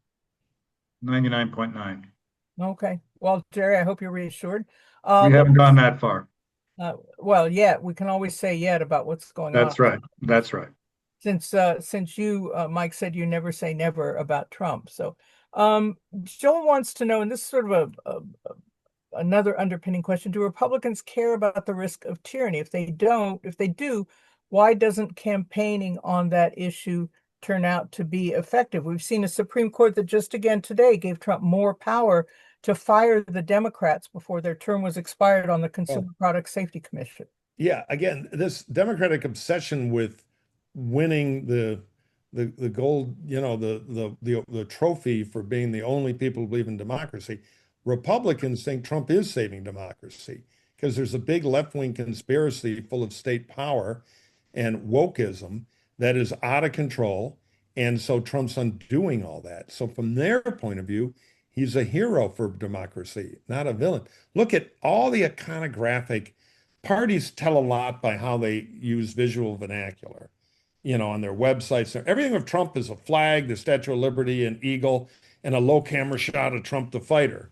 99.9. Okay. Well, Jerry, I hope you're reassured. We haven't gone that far. Well, yeah, we can always say yet about what's going on. That's right. That's right. Since you, Mike, said you never say never about Trump. So Joel wants to know, and this is sort of another underpinning question: do Republicans care about the risk of tyranny? If they do, why doesn't campaigning on that issue turn out to be effective? We've seen a Supreme Court that just again today gave Trump more power to fire the Democrats before their term was expired on the Consumer Product Safety Commission. Yeah, again, this Democratic obsession with winning the gold, the trophy for being the only people who believe in democracy. Republicans think Trump is saving democracy because there's a big left-wing conspiracy full of state power and wokeism that is out of control. And so Trump's undoing all that. So from their point of view, he's a hero for democracy, not a villain. Look at all the iconographic parties tell a lot by how they use visual vernacular. on their websites. Everything of Trump is a flag, the Statue of Liberty, an eagle, and a low camera shot of Trump the fighter.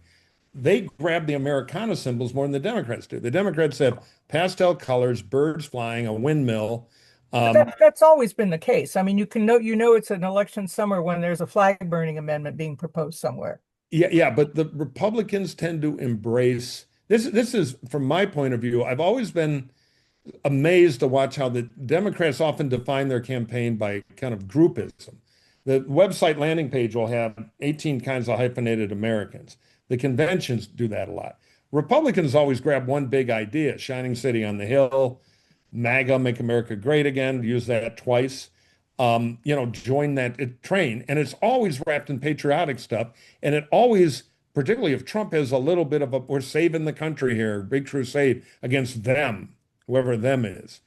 They grab the Americana symbols more than the Democrats do. The Democrats have pastel colors, birds flying, a windmill. That's always been the case. I mean, it's an election summer when there's a flag burning amendment being proposed somewhere. Yeah, but the Republicans tend to embrace this. This is, from my point of view, I've always been amazed to watch how the Democrats often define their campaign by kind of groupism. The website landing page will have 18 kinds of hyphenated Americans. The conventions do that a lot. Republicans always grab one big idea, shining city on the hill, MAGA, make America great again, use that twice. Join that train. And it's always wrapped in patriotic stuff. And it always, particularly if Trump has a little bit of we're saving the country here, big crusade against them, whoever them is.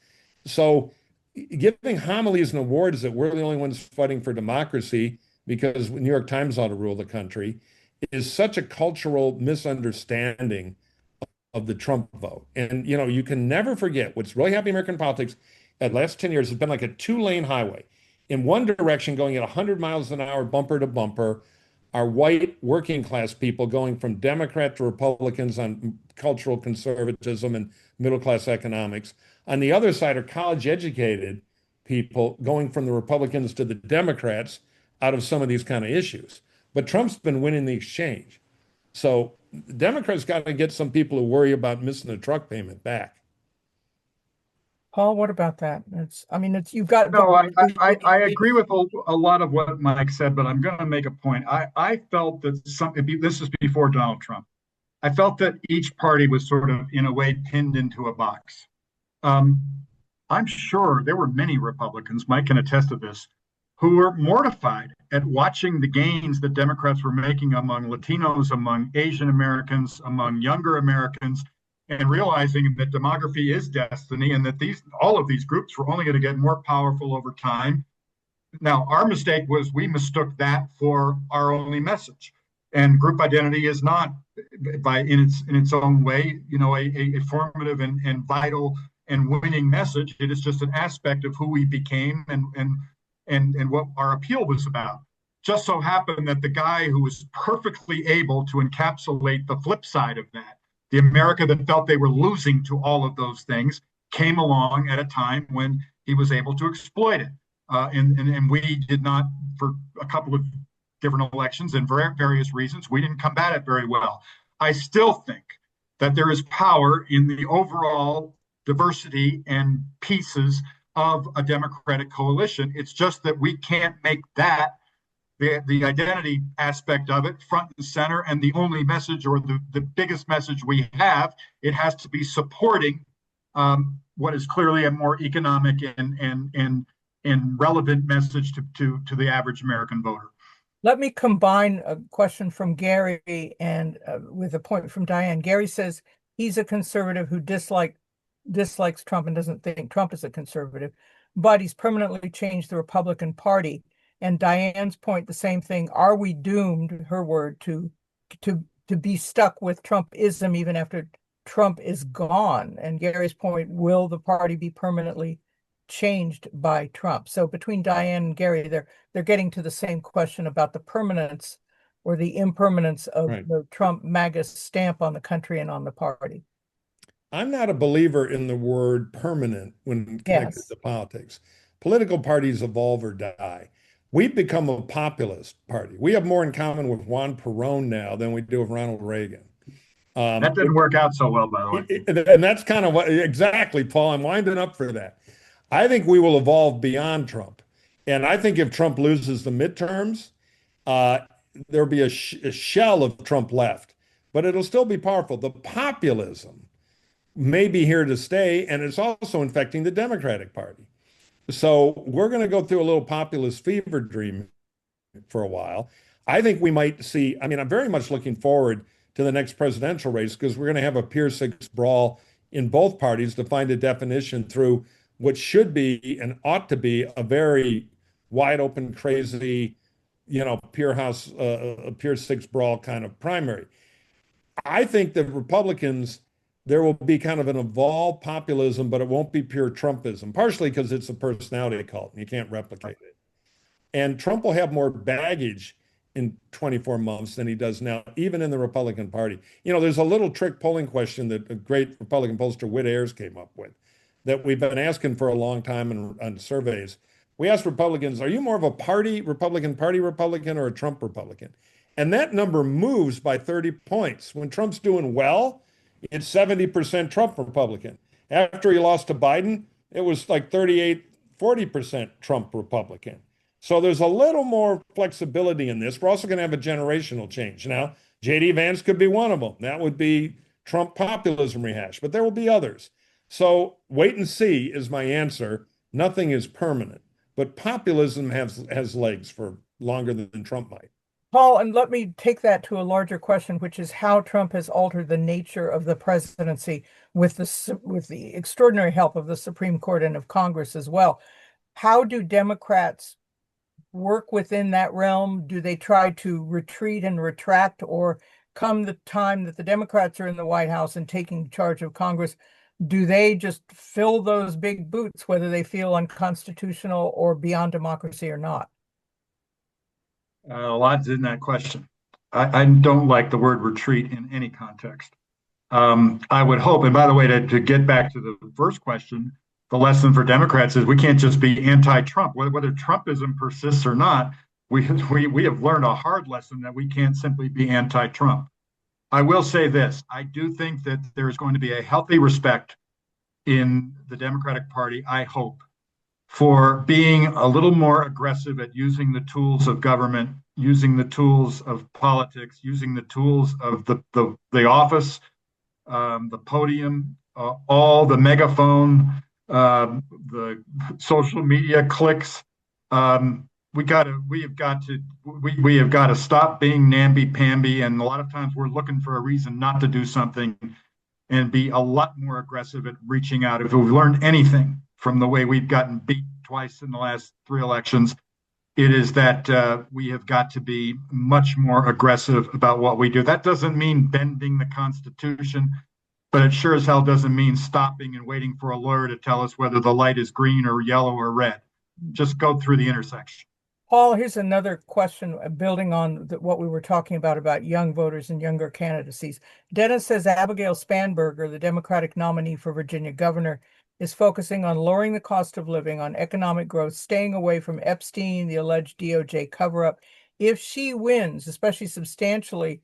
So giving homilies and awards that we're the only ones fighting for democracy because New York Times ought to rule the country is such a cultural misunderstanding of the Trump vote. And, you can never forget what's really happening in American politics at the last 10 years has been like a 2-lane highway. In one direction, going at 100 miles an hour, bumper to bumper, are white working class people going from Democrat to Republicans on cultural conservatism and middle class economics. On the other side are college educated people going from the Republicans to the Democrats out of some of these kind of issues. But Trump's been winning the exchange. So Democrats got to get some people who worry about missing a truck payment back. Paul, what about that? You've got. No, I agree with a lot of what Mike said, but I'm going to make a point. I felt that this is before Donald Trump. I felt that each party was sort of, in a way, pinned into a box. I'm sure there were many Republicans, Mike can attest to this, who were mortified at watching the gains that Democrats were making among Latinos, among Asian Americans, among younger Americans, and realizing that demography is destiny and that all of these groups were only going to get more powerful over time. Now, our mistake was we mistook that for our only message. And group identity is not, in its own way, a formative and vital and winning message. It is just an aspect of who we became and what our appeal was about. Just so happened that the guy who was perfectly able to encapsulate the flip side of that, the America that felt they were losing to all of those things, came along at a time when he was able to exploit it. And we did not, for a couple of different elections and for various reasons, we didn't combat it very well. I still think that there is power in the overall diversity and pieces of a Democratic coalition. It's just that we can't make that the identity aspect of it front and center and the only message or the biggest message we have. It has to be supporting what is clearly a more economic and relevant message to the average American voter. Let me combine a question from Gary and with a point from Diane. Gary says he's a conservative who dislikes Trump and doesn't think Trump is a conservative, but he's permanently changed the Republican Party. And Diane's point, the same thing. Are we doomed, her word, to be stuck with Trumpism even after Trump is gone? And Gary's point, will the party be permanently changed by Trump? So between Diane and Gary, they're getting to the same question about the permanence or the impermanence of the Trump MAGA stamp on the country and on the party. I'm not a believer in the word permanent when connected to politics. Political parties evolve or die. We've become a populist party. We have more in common with Juan Perón now than we do with Ronald Reagan. That didn't work out so well, by the way. And that's kind of exactly, Paul, I'm winding up for that. I think we will evolve beyond Trump. And I think if Trump loses the midterms, there'll be a shell of Trump left, but it'll still be powerful. The populism may be here to stay, and it's also infecting the Democratic Party. So we're going to go through a little populist fever dream for a while. I think we might see, I'm very much looking forward to the next presidential race because we're going to have a Pier 6 brawl in both parties to find a definition through what should be and ought to be a very wide open, crazy, Pier 6 brawl kind of primary. I think the Republicans, there will be kind of an evolved populism, but it won't be pure Trumpism, partially because it's a personality cult and you can't replicate it. And Trump will have more baggage in 24 months than he does now, even in the Republican Party. You know, there's a little trick polling question that a great Republican pollster, Whit Ayers, came up with that we've been asking for a long time on surveys. We asked Republicans, are you more of a Republican Party Republican or a Trump Republican? And that number moves by 30 points. When Trump's doing well, it's 70% Trump Republican. After he lost to Biden, it was like 38, 40% Trump Republican. So there's a little more flexibility in this. We're also going to have a generational change. Now, J.D. Vance could be one of them. That would be Trump populism rehash, but there will be others. So wait and see is my answer. Nothing is permanent, but populism has legs for longer than Trump might. Paul, and let me take that to a larger question, which is how Trump has altered the nature of the presidency with the extraordinary help of the Supreme Court and of Congress as well. How do Democrats work within that realm? Do they try to retreat and retract, or come the time that the Democrats are in the White House and taking charge of Congress, do they just fill those big boots, whether they feel unconstitutional or beyond democracy or not? A lot in that question. I don't like the word retreat in any context. I would hope, and by the way, to get back to the first question, the lesson for Democrats is we can't just be anti-Trump. Whether Trumpism persists or not, we have learned a hard lesson that we can't simply be anti-Trump. I will say this. I do think that there is going to be a healthy respect in the Democratic Party, I hope, for being a little more aggressive at using the tools of government, using the tools of politics, using the tools of the office, the podium, all the megaphone, the social media clicks. We have got to stop being namby-pamby, and a lot of times we're looking for a reason not to do something, and be a lot more aggressive at reaching out. If we've learned anything from the way we've gotten beat twice in the last 3 elections, it is that we have got to be much more aggressive about what we do. That doesn't mean bending the Constitution, but it sure as hell doesn't mean stopping and waiting for a lawyer to tell us whether the light is green or yellow or red. Just go through the intersection. Paul, here's another question building on what we were talking about young voters and younger candidacies. Dennis says Abigail Spanberger, the Democratic nominee for Virginia governor, is focusing on lowering the cost of living, on economic growth, staying away from Epstein, the alleged DOJ cover-up. If she wins, especially substantially,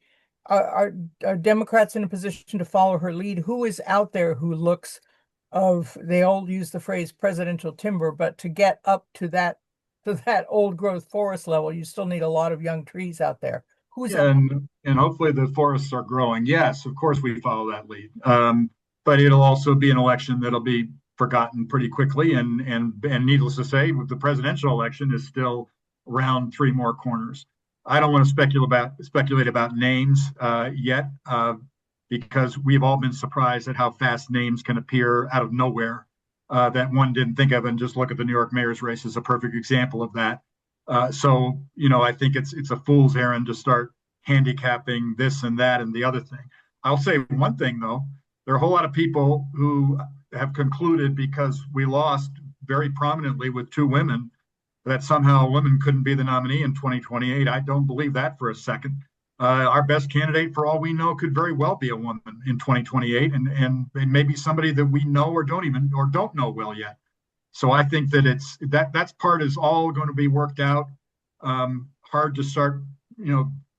are Democrats in a position to follow her lead? Who is out there who looks they all use the phrase presidential timber, but to get up to that old growth forest level, you still need a lot of young trees out there. And hopefully the forests are growing. Yes, of course we follow that lead. But it'll also be an election that'll be forgotten pretty quickly. And needless to say, the presidential election is still around 3 more corners. I don't want to speculate about names yet, because we've all been surprised at how fast names can appear out of nowhere that one didn't think of. And just look at the New York mayor's race as a perfect example of that. So, I think it's a fool's errand to start handicapping this and that and the other thing. I'll say one thing, though. There are a whole lot of people who have concluded, because we lost very prominently with 2 women, that somehow a woman couldn't be the nominee in 2028. I don't believe that for a second. Our best candidate, for all we know, could very well be a woman in 2028, and maybe somebody that we know or don't know well yet. So I think that that's part is all going to be worked out. Hard to start,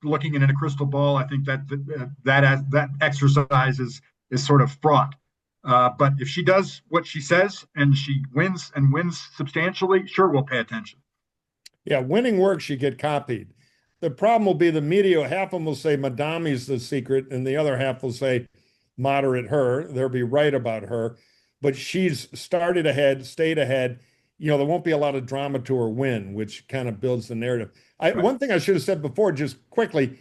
looking in a crystal ball. I think that exercise is sort of fraught. But if she does what she says and she wins substantially, sure, we'll pay attention. Yeah, winning works, you get copied. The problem will be the media. Half of them will say Madami's the secret, and the other half will say moderate her. They'll be right about her. But she's started ahead, stayed ahead. There won't be a lot of drama to her win, which kind of builds the narrative. Right. One thing I should have said before, just quickly,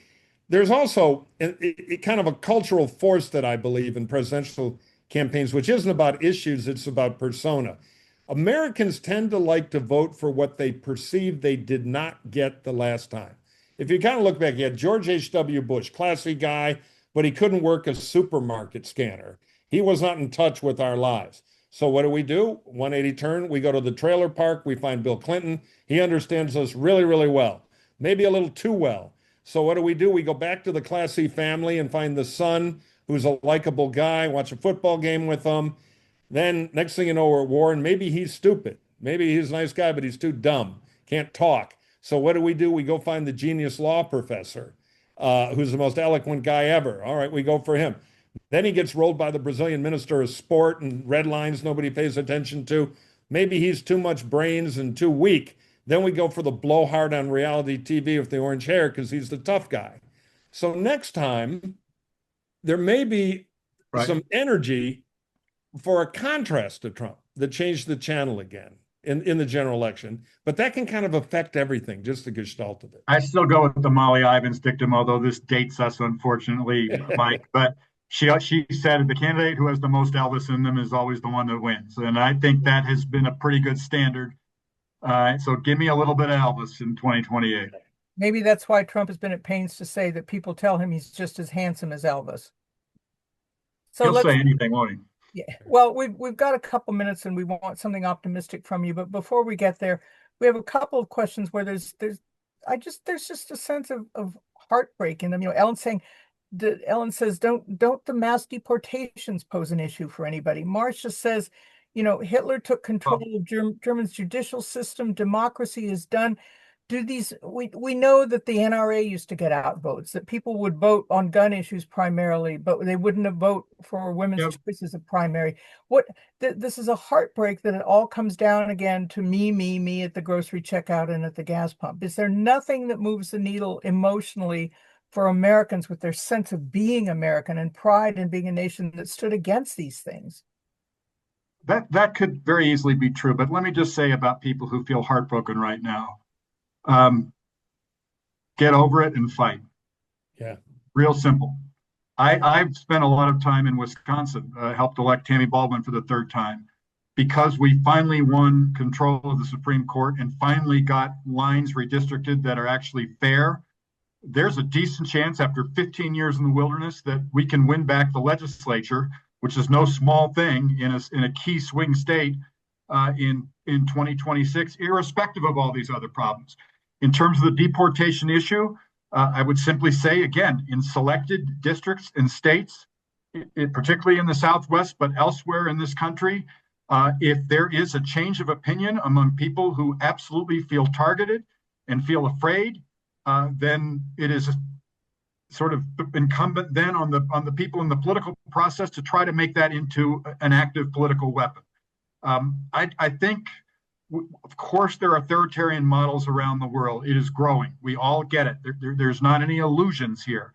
there's also kind of a cultural force that I believe in presidential campaigns, which isn't about issues, it's about persona. Americans tend to like to vote for what they perceive they did not get the last time. If you kind of look back, you had George H.W. Bush, classy guy, but he couldn't work a supermarket scanner. He was not in touch with our lives. So what do? 180 turn. We go to the trailer park. We find Bill Clinton. He understands us really, really well, maybe a little too well. So what do? We go back to the Class C family and find the son, who's a likable guy, watch a football game with them. Then next thing you know, we're at war, and maybe he's stupid. Maybe he's a nice guy, but he's too dumb, can't talk. So what do? We go find the genius law professor, who's the most eloquent guy ever. All right, we go for him. Then he gets rolled by the Brazilian minister of sport and red lines nobody pays attention to. Maybe he's too much brains and too weak. Then we go for the blowhard on reality TV with the orange hair because he's the tough guy. So next time, there may be some energy for a contrast to Trump that changed the channel again in the general election. But that can kind of affect everything, just the gestalt of it. I still go with the Molly Ivins dictum, although this dates us, unfortunately, Mike. But she said the candidate who has the most Elvis in them is always the one that wins. And I think that has been a pretty good standard. So give me a little bit of Elvis in 2028. Maybe that's why Trump has been at pains to say that people tell him he's just as handsome as Elvis. So He'll say anything, won't he? Yeah. Well, we've got a couple minutes and we want something optimistic from you. But before we get there, we have a couple of questions where there's just a sense of heartbreak in them. You know, Ellen says, don't the mass deportations pose an issue for anybody? Marcia says, you know, Hitler took control of Germany's judicial system. Democracy is done. We know that the NRA used to get out votes, that people would vote on gun issues primarily, but they wouldn't have vote for women's choices of primary. This is a heartbreak that it all comes down again to me at the grocery checkout and at the gas pump. Is there nothing that moves the needle emotionally for Americans with their sense of being American and pride in being a nation that stood against these things? That could very easily be true, but let me just say about people who feel heartbroken right now. Get over it and fight. Yeah. Real simple. I've spent a lot of time in Wisconsin, helped elect Tammy Baldwin for the third time, because we finally won control of the Supreme Court and finally got lines redistricted that are actually fair. There's a decent chance after 15 years in the wilderness that we can win back the legislature, which is no small thing in a key swing state in 2026, irrespective of all these other problems. In terms of the deportation issue, I would simply say, again, in selected districts and states, particularly in the Southwest, but elsewhere in this country, if there is a change of opinion among people who absolutely feel targeted and feel afraid, then it is sort of incumbent then on the people in the political process to try to make that into an active political weapon. I think, of course, there are authoritarian models around the world. It is growing. We all get it. There's not any illusions here.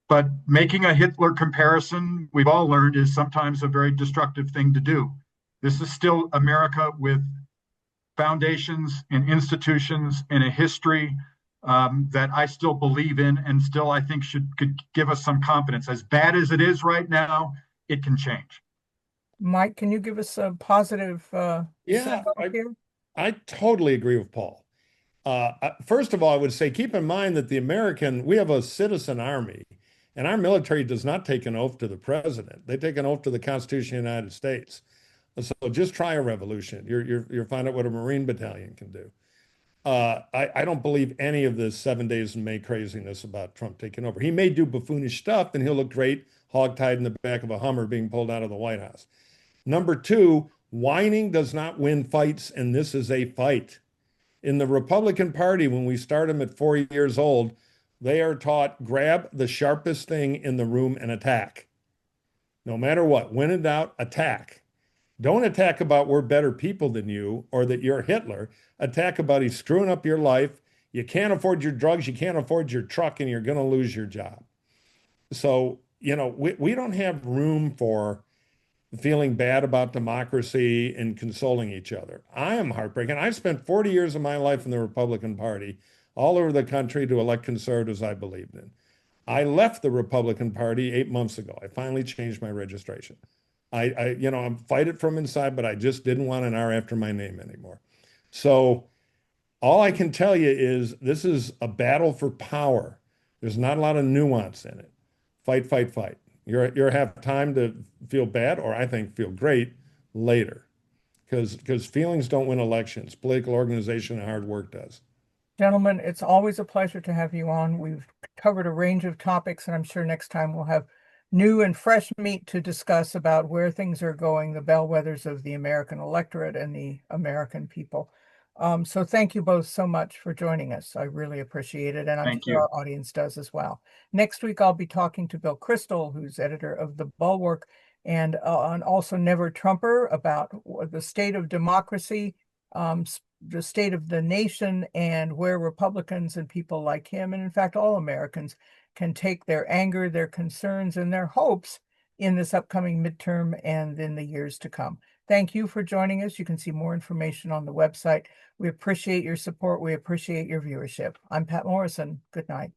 But making a Hitler comparison, we've all learned, is sometimes a very destructive thing to do. This is still America with foundations and institutions and a history that I still believe in and still I think could give us some confidence. As bad as it is right now, it can change. Mike, can you give us a positive Yeah, I totally agree with Paul. First of all, I would say keep in mind that we have a citizen army, and our military does not take an oath to the president. They take an oath to the Constitution of the United States. So just try a revolution. You'll find out what a Marine battalion can do. I don't believe any of this 7 days in May craziness about Trump taking over. He may do buffoonish stuff, and he'll look great hogtied in the back of a Hummer being pulled out of the White House. Number two, whining does not win fights, and this is a fight. In the Republican Party, when we start them at 4 years old, they are taught grab the sharpest thing in the room and attack. No matter what, when in doubt, attack. Don't attack about we're better people than you or that you're Hitler. Attack about he's screwing up your life. You can't afford your drugs. You can't afford your truck, and you're going to lose your job. So, we don't have room for feeling bad about democracy and consoling each other. I am heartbroken. I spent 40 years of my life in the Republican Party all over the country to elect conservatives I believed in. I left the Republican Party 8 months ago. I finally changed my registration. I'm fight it from inside, but I just didn't want an R after my name anymore. So all I can tell you is this is a battle for power. There's not a lot of nuance in it. Fight, fight, fight. You'll have time to feel bad, or I think feel great later, because feelings don't win elections. Political organization and hard work does. Gentlemen, it's always a pleasure to have you on. We've covered a range of topics, and I'm sure next time we'll have new and fresh meat to discuss about where things are going, the bellwethers of the American electorate and the American people. So thank you both so much for joining us. I really appreciate it, and I'm Thank sure you. our audience does as well. Next week, I'll be talking to Bill Crystal, who's editor of The Bulwark, and also Never Trumper, about the state of democracy, the state of the nation, and where Republicans and people like him, and in fact all Americans, can take their anger, their concerns, and their hopes in this upcoming midterm and in the years to come. Thank you for joining us. You can see more information on the website. We appreciate your support. We appreciate your viewership. I'm Pat Morrison. Good night.